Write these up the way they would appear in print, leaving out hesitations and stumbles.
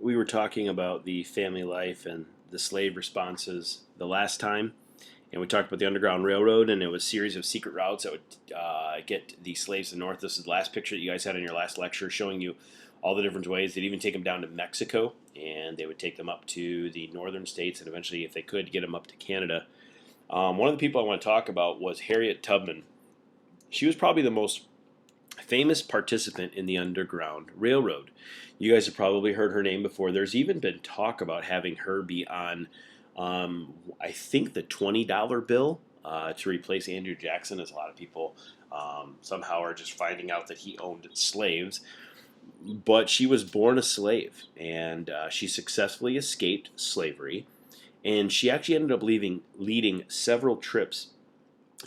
we were talking about the family life and the slave responses the last time, and we talked about the Underground Railroad, and it was a series of secret routes that would get the slaves to the north. This is the last picture that you guys had in your last lecture, showing you all the different ways. They'd even take them down to Mexico, and they would take them up to the northern states, and eventually, if they could, get them up to Canada. One of the people I want to talk about was Harriet Tubman. She was probably the most famous participant in the Underground Railroad. You guys have probably heard her name before. There's even been talk about having her be on, I think, the $20 bill to replace Andrew Jackson, as a lot of people somehow are just finding out that he owned slaves. But she was born a slave, and she successfully escaped slavery. And she actually ended up leading several trips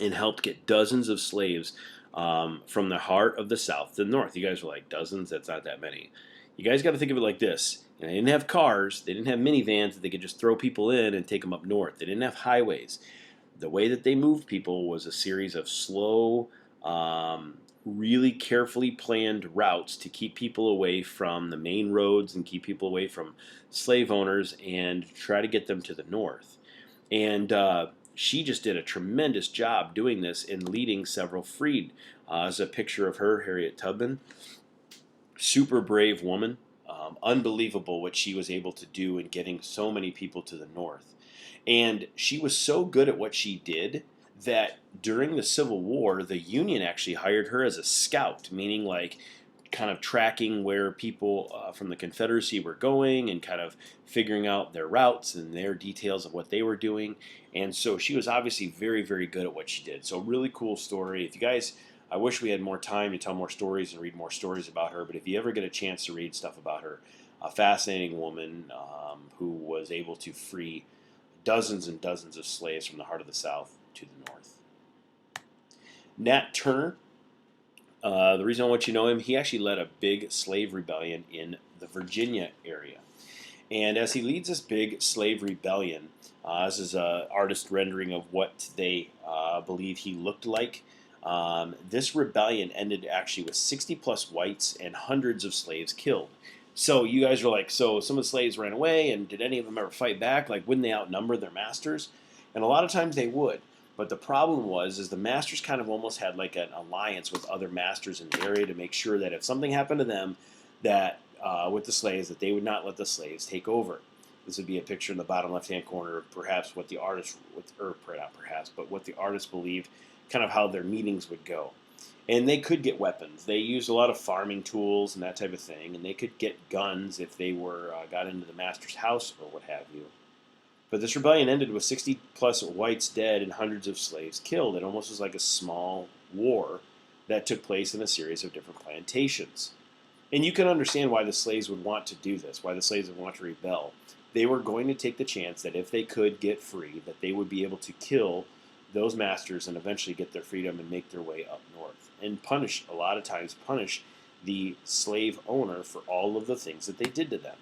and helped get dozens of slaves from the heart of the South to the North. You guys were like, dozens? That's not that many. You guys got to think of it like this. They didn't have cars. They didn't have minivans that they could just throw people in and take them up north. They didn't have highways. The way that they moved people was a series of slow, really carefully planned routes to keep people away from the main roads and keep people away from slave owners and try to get them to the north. And she just did a tremendous job doing this and leading several freed. As a picture of her, Harriet Tubman, super brave woman. Unbelievable what she was able to do in getting so many people to the north. And she was so good at what she did that during the Civil War, the Union actually hired her as a scout, meaning like kind of tracking where people from the Confederacy were going and kind of figuring out their routes and their details of what they were doing. And so she was obviously very, very good at what she did. So really cool story. If you guys, I wish we had more time to tell more stories and read more stories about her, but if you ever get a chance to read stuff about her, a fascinating woman who was able to free dozens and dozens of slaves from the heart of the South to the north. Nat Turner, the reason I want you to know him, he actually led a big slave rebellion in the Virginia area. And as he leads this big slave rebellion, this is an artist rendering of what they believe he looked like. This rebellion ended actually with 60 plus whites and hundreds of slaves killed. So you guys are like, so some of the slaves ran away, and did any of them ever fight back? Like, wouldn't they outnumber their masters? And a lot of times they would. But the problem is the masters kind of almost had like an alliance with other masters in the area to make sure that if something happened to them, that with the slaves, that they would not let the slaves take over. This would be a picture in the bottom left-hand corner of perhaps what the artist, or not perhaps, but what the artist believed, kind of how their meetings would go. And they could get weapons. They used a lot of farming tools and that type of thing, and they could get guns if they were got into the master's house or what have you. But this rebellion ended with 60 plus whites dead and hundreds of slaves killed. It almost was like a small war that took place in a series of different plantations. And you can understand why the slaves would want to do this, why the slaves would want to rebel. They were going to take the chance that if they could get free, that they would be able to kill those masters and eventually get their freedom and make their way up north. And a lot of times punish the slave owner for all of the things that they did to them.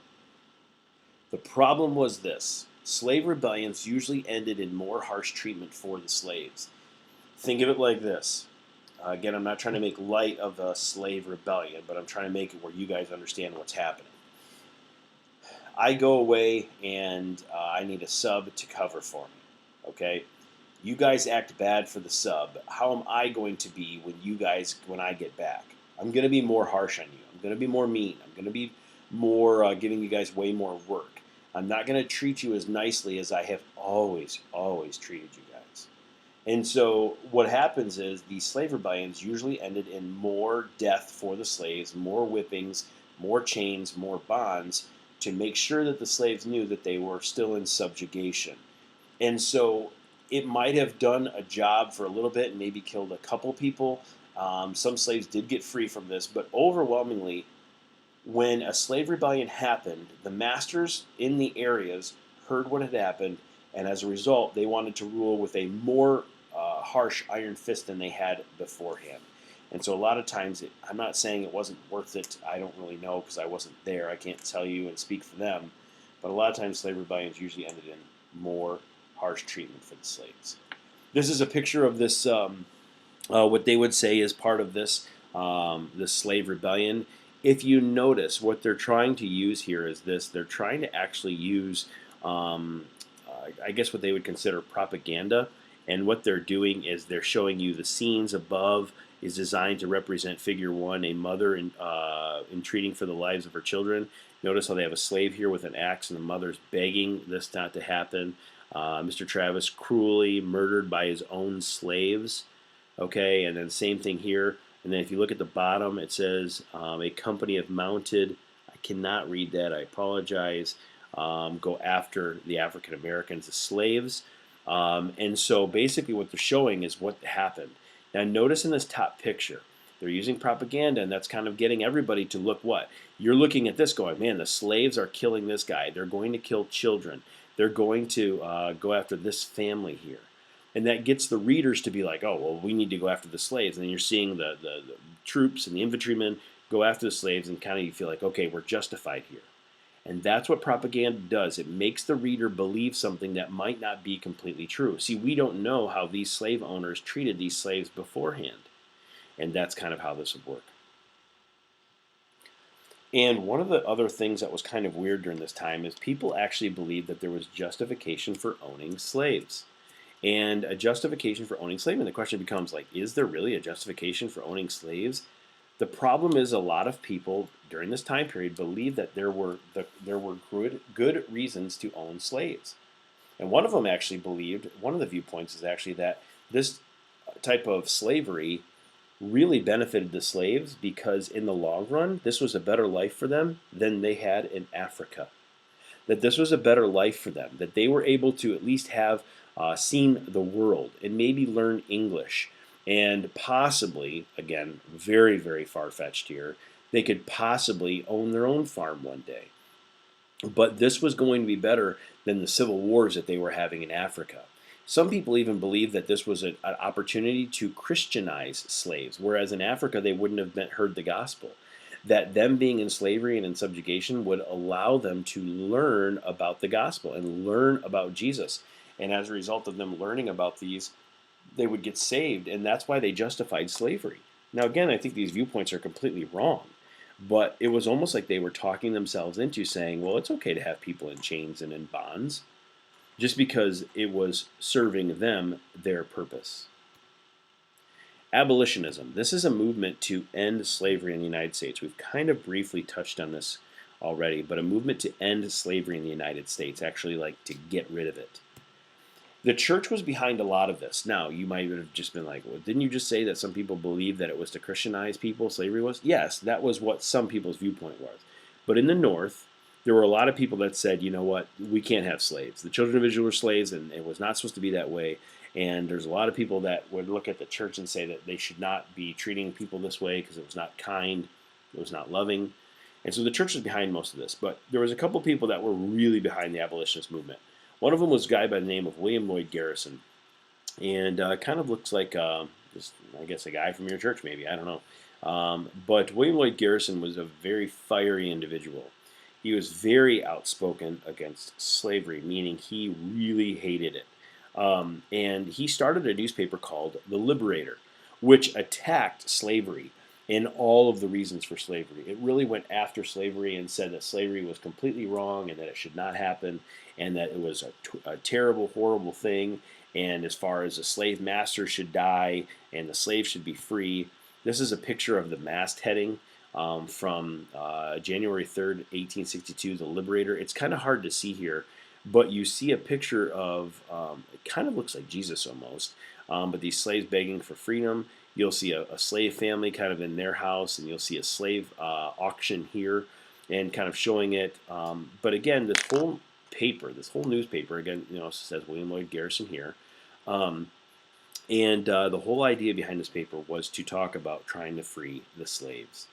The problem was this. Slave rebellions usually ended in more harsh treatment for the slaves. Think of it like this. Again, I'm not trying to make light of a slave rebellion, but I'm trying to make it where you guys understand what's happening. I go away and I need a sub to cover for me. Okay? You guys act bad for the sub. How am I going to be when I get back? I'm going to be more harsh on you. I'm going to be more mean. I'm going to be more giving you guys way more work. I'm not going to treat you as nicely as I have always, always treated you guys. And so what happens is these slave rebellions usually ended in more death for the slaves, more whippings, more chains, more bonds, to make sure that the slaves knew that they were still in subjugation. And so it might have done a job for a little bit and maybe killed a couple people. Some slaves did get free from this, but overwhelmingly, when a slave rebellion happened, the masters in the areas heard what had happened, and as a result, they wanted to rule with a more harsh iron fist than they had beforehand. And so a lot of times, I'm not saying it wasn't worth it. I don't really know because I wasn't there. I can't tell you and speak for them. But a lot of times, slave rebellions usually ended in more harsh treatment for the slaves. This is a picture of this, what they would say is part of this slave rebellion. if you notice, what they're trying to use here is this. They're trying to actually use, I guess, what they would consider propaganda. And what they're doing is they're showing you the scenes above is designed to represent figure one, a mother entreating for the lives of her children. Notice how they have a slave here with an axe, and the mother's begging this not to happen. Mr. Travis cruelly murdered by his own slaves. Okay, and then same thing here. And then if you look at the bottom, it says a company of mounted. I cannot read that. I apologize. Go after the African Americans, the slaves. And so basically what they're showing is what happened. Now notice in this top picture, they're using propaganda, and that's kind of getting everybody to look what? You're looking at this going, man, the slaves are killing this guy. They're going to kill children. They're going to go after this family here. And that gets the readers to be like, oh, well, we need to go after the slaves. And then you're seeing the troops and the infantrymen go after the slaves, and kind of you feel like, okay, we're justified here. And that's what propaganda does. It makes the reader believe something that might not be completely true. See, we don't know how these slave owners treated these slaves beforehand. And that's kind of how this would work. And one of the other things that was kind of weird during this time is people actually believed that there was justification for owning slaves. And a justification for owning slaves. And the question becomes, like, is there really a justification for owning slaves? The problem is a lot of people during this time period believed that there were good reasons to own slaves. And one of them actually believed, one of the viewpoints is actually that this type of slavery really benefited the slaves because in the long run, this was a better life for them than they had in Africa. That this was a better life for them, that they were able to at least have seen the world and maybe learn English, and possibly, again, very, very far-fetched here, they could possibly own their own farm one day. But this was going to be better than the civil wars that they were having in Africa. Some people even believe that this was an opportunity to Christianize slaves, whereas in Africa they wouldn't have heard the gospel. That them being in slavery and in subjugation would allow them to learn about the gospel and learn about Jesus. And as a result of them learning about these, they would get saved, and that's why they justified slavery. Now, again, I think these viewpoints are completely wrong, but it was almost like they were talking themselves into saying, well, it's okay to have people in chains and in bonds, just because it was serving them their purpose. Abolitionism. This is a movement to end slavery in the United States. We've kind of briefly touched on this already, but a movement to end slavery in the United States, actually like to get rid of it. The church was behind a lot of this. Now, you might have just been like, well, didn't you just say that some people believed that it was to Christianize people, slavery was? Yes, that was what some people's viewpoint was. But in the North, there were a lot of people that said, you know what, we can't have slaves. The children of Israel were slaves, and it was not supposed to be that way. And there's a lot of people that would look at the church and say that they should not be treating people this way because it was not kind, it was not loving. And so the church was behind most of this. But there was a couple people that were really behind the abolitionist movement. One of them was a guy by the name of William Lloyd Garrison, and kind of looks like, just, I guess, a guy from your church, maybe. I don't know. But William Lloyd Garrison was a very fiery individual. He was very outspoken against slavery, meaning he really hated it. And he started a newspaper called The Liberator, which attacked slavery and all of the reasons for slavery. It really went after slavery and said that slavery was completely wrong and that it should not happen and that it was a terrible, horrible thing. And as far as the slave master should die and the slave should be free. This is a picture of the mast heading from January 3rd, 1862, The Liberator. It's kind of hard to see here, but you see a picture of, it kind of looks like Jesus almost, but these slaves begging for freedom. You'll see a slave family kind of in their house, and you'll see a slave auction here and kind of showing it. But again, this whole paper, this whole newspaper, again, you know, it says William Lloyd Garrison here. And the whole idea behind this paper was to talk about trying to free the slaves.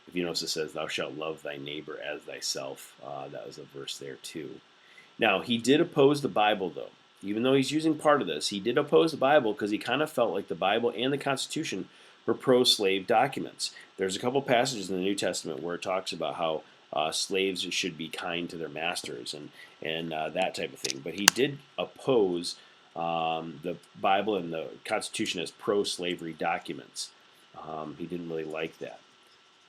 If you notice, it says, "Thou shalt love thy neighbor as thyself." That was a verse there too. Now, he did oppose the Bible, though. Even though he's using part of this, he did oppose the Bible because he kind of felt like the Bible and the Constitution were pro-slave documents. There's a couple passages in the New Testament where it talks about how slaves should be kind to their masters and that type of thing. But he did oppose the Bible and the Constitution as pro-slavery documents. He didn't really like that.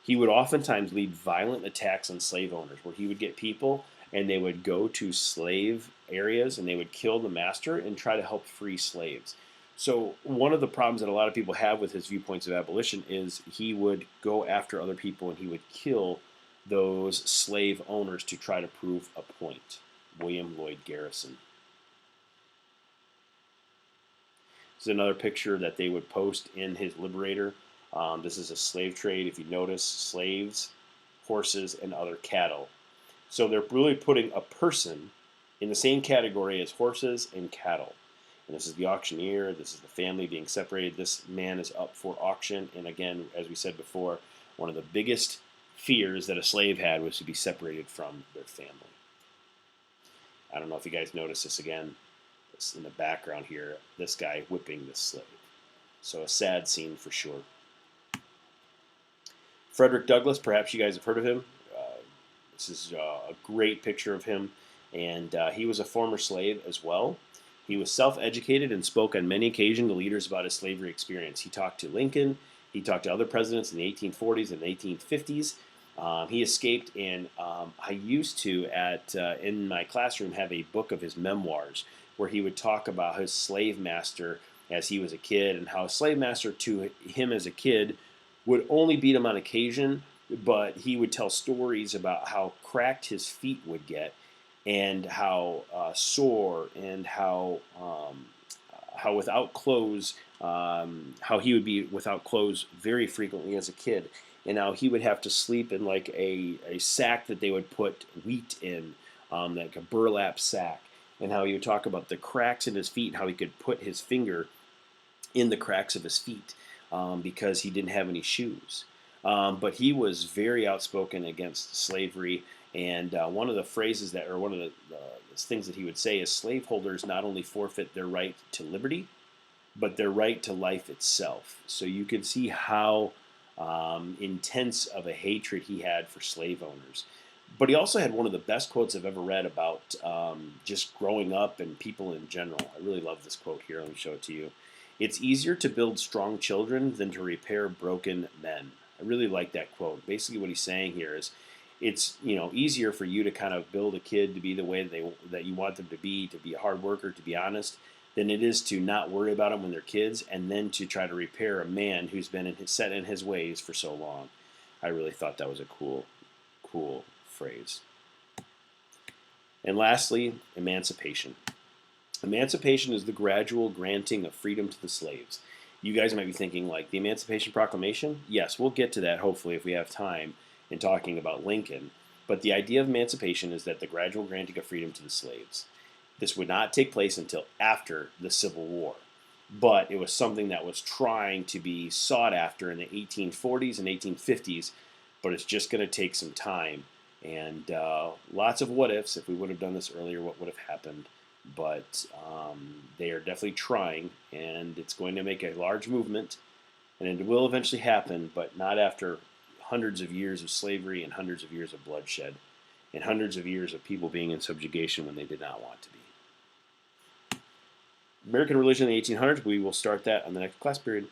He would oftentimes lead violent attacks on slave owners, where he would get people and they would go to slave areas and they would kill the master and try to help free slaves. So, one of the problems that a lot of people have with his viewpoints of abolition is he would go after other people and he would kill those slave owners to try to prove a point. William Lloyd Garrison. This is another picture that they would post in his Liberator. This is a slave trade. If you notice, slaves, horses, and other cattle. So they're really putting a person in the same category as horses and cattle. And this is the auctioneer. This is the family being separated. This man is up for auction. And again, as we said before, one of the biggest fears that a slave had was to be separated from their family. I don't know if you guys notice this again. This in the background here, this guy whipping this slave. So a sad scene for sure. Frederick Douglass, perhaps you guys have heard of him. This is a great picture of him. And he was a former slave as well. He was self-educated and spoke on many occasions to leaders about his slavery experience. He talked to Lincoln. He talked to other presidents in the 1840s and the 1850s. He escaped, and I used to, in my classroom, have a book of his memoirs where he would talk about his slave master as he was a kid and how a slave master to him as a kid would only beat him on occasion, but he would tell stories about how cracked his feet would get and how sore and how without clothes, how he would be without clothes very frequently as a kid, and how he would have to sleep in like a sack that they would put wheat in, like a burlap sack, and how he would talk about the cracks in his feet and how he could put his finger in the cracks of his feet because he didn't have any shoes. But he was very outspoken against slavery. And one of the phrases that, or one of the things that he would say is slaveholders not only forfeit their right to liberty, but their right to life itself. So you can see how intense of a hatred he had for slave owners. But he also had one of the best quotes I've ever read about just growing up and people in general. I really love this quote here. Let me show it to you. It's easier to build strong children than to repair broken men. I really like that quote. Basically what he's saying here is it's easier for you to kind of build a kid to be the way that you want them to be a hard worker, to be honest, than it is to not worry about them when they're kids and then to try to repair a man who's been set in his ways for so long. I really thought that was a cool phrase. And lastly, emancipation. Emancipation is the gradual granting of freedom to the slaves. You guys might be thinking, like, the Emancipation Proclamation? Yes, we'll get to that, hopefully, if we have time in talking about Lincoln. But the idea of emancipation is that the gradual granting of freedom to the slaves. This would not take place until after the Civil War. But it was something that was trying to be sought after in the 1840s and 1850s, but it's just going to take some time. And lots of what ifs. If we would have done this earlier, what would have happened? But they are definitely trying, and it's going to make a large movement, and it will eventually happen, but not after hundreds of years of slavery and hundreds of years of bloodshed and hundreds of years of people being in subjugation when they did not want to be. American religion in the 1800s, we will start that on the next class period.